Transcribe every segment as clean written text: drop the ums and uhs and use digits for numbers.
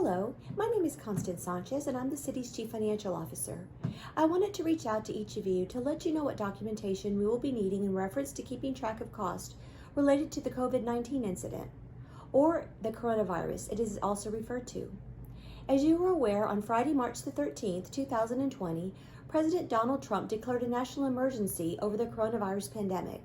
Hello, my name is Constance Sanchez and I'm the city's Chief Financial Officer. I wanted to reach out to each of you to let you know what documentation we will be needing in reference to keeping track of cost related to the COVID-19 incident, or the coronavirus, it is also referred to. As you are aware, on Friday, March the 13th, 2020, President Donald Trump declared a national emergency over the coronavirus pandemic.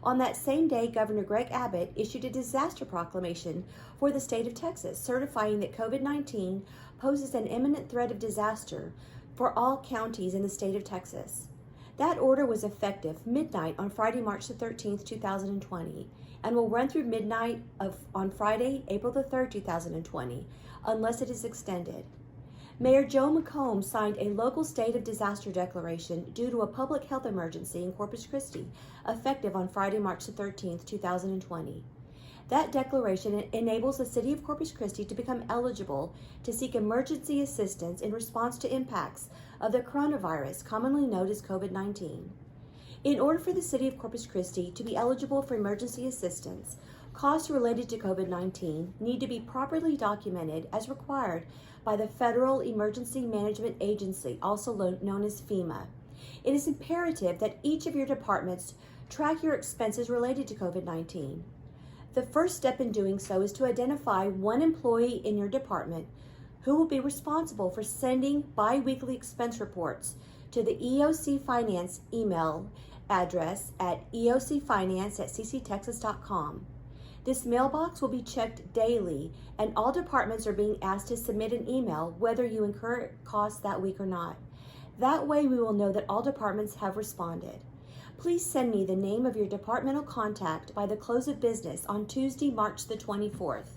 On that same day, Governor Greg Abbott issued a disaster proclamation for the state of Texas, certifying that COVID-19 poses an imminent threat of disaster for all counties in the state of Texas. That order was effective midnight on Friday, March the 13th, 2020, and will run through midnight on Friday, April the 3rd, 2020, unless it is extended. Mayor Joe McComb signed a local state of disaster declaration due to a public health emergency in Corpus Christi, effective on Friday, March the 13th, 2020. That declaration enables the city of Corpus Christi to become eligible to seek emergency assistance in response to impacts of the coronavirus, commonly known as COVID-19. In order for the city of Corpus Christi to be eligible for emergency assistance, costs related to COVID-19 need to be properly documented as required by the Federal Emergency Management Agency, also known as FEMA. It is imperative that each of your departments track your expenses related to COVID-19. The first step in doing so is to identify one employee in your department who will be responsible for sending bi-weekly expense reports to the EOC Finance email address at eocfinance@cctexas.com. This mailbox will be checked daily, and all departments are being asked to submit an email whether you incur costs that week or not. That way we will know that all departments have responded. Please send me the name of your departmental contact by the close of business on Tuesday, March the 24th.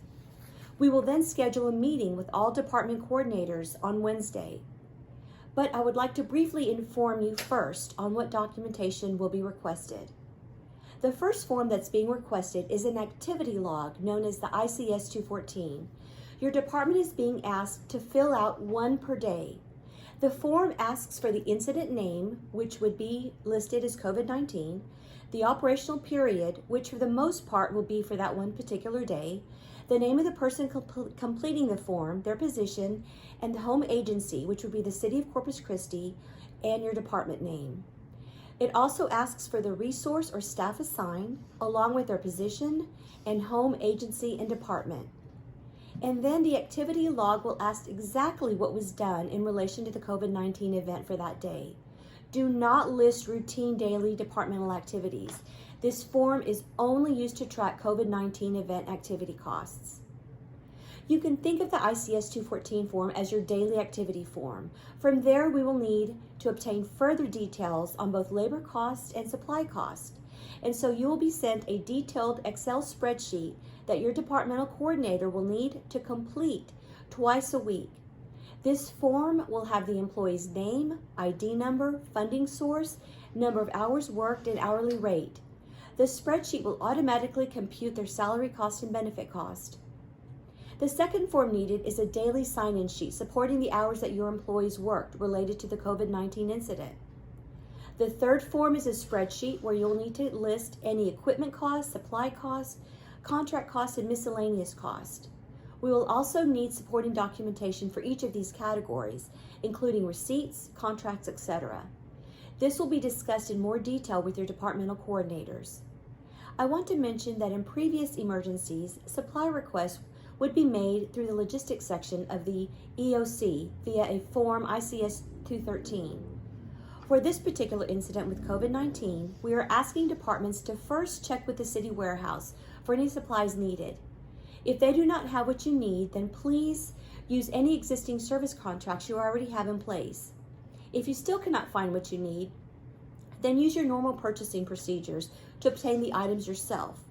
We will then schedule a meeting with all department coordinators on Wednesday. But I would like to briefly inform you first on what documentation will be requested. The first form that's being requested is an activity log known as the ICS 214. Your department is being asked to fill out one per day. The form asks for the incident name, which would be listed as COVID-19, the operational period, which for the most part will be for that one particular day, the name of the person completing the form, their position, and the home agency, which would be the City of Corpus Christi, and your department name. It also asks for the resource or staff assigned, along with their position and home agency and department. And then the activity log will ask exactly what was done in relation to the COVID-19 event for that day. Do not list routine daily departmental activities. This form is only used to track COVID-19 event activity costs. You can think of the ICS 214 form as your daily activity form. From there, we will need to obtain further details on both labor cost and supply cost. And so you will be sent a detailed Excel spreadsheet that your departmental coordinator will need to complete twice a week. This form will have the employee's name, ID number, funding source, number of hours worked, and hourly rate. The spreadsheet will automatically compute their salary cost and benefit cost. The second form needed is a daily sign-in sheet supporting the hours that your employees worked related to the COVID-19 incident. The third form is a spreadsheet where you'll need to list any equipment costs, supply costs, contract costs, and miscellaneous costs. We will also need supporting documentation for each of these categories, including receipts, contracts, etc. This will be discussed in more detail with your departmental coordinators. I want to mention that in previous emergencies, supply requests would be made through the logistics section of the EOC via a form ICS 213. For this particular incident with COVID-19, we are asking departments to first check with the city warehouse for any supplies needed. If they do not have what you need, then please use any existing service contracts you already have in place. If you still cannot find what you need, then use your normal purchasing procedures to obtain the items yourself.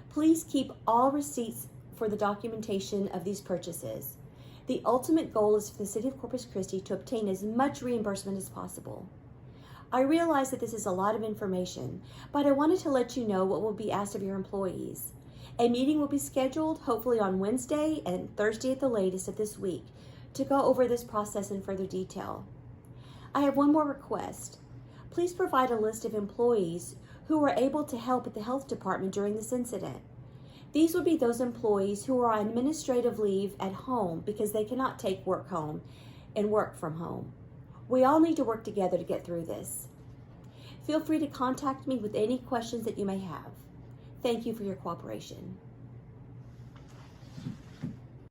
Please keep all receipts for the documentation of these purchases. The ultimate goal is for the City of Corpus Christi to obtain as much reimbursement as possible. I realize that this is a lot of information, but I wanted to let you know what will be asked of your employees. A meeting will be scheduled, hopefully on Wednesday and Thursday at the latest of this week, to go over this process in further detail. I have one more request. Please provide a list of employees who were able to help at the health department during this incident. These would be those employees who are on administrative leave at home because they cannot take work home and work from home. We all need to work together to get through this. Feel free to contact me with any questions that you may have. Thank you for your cooperation.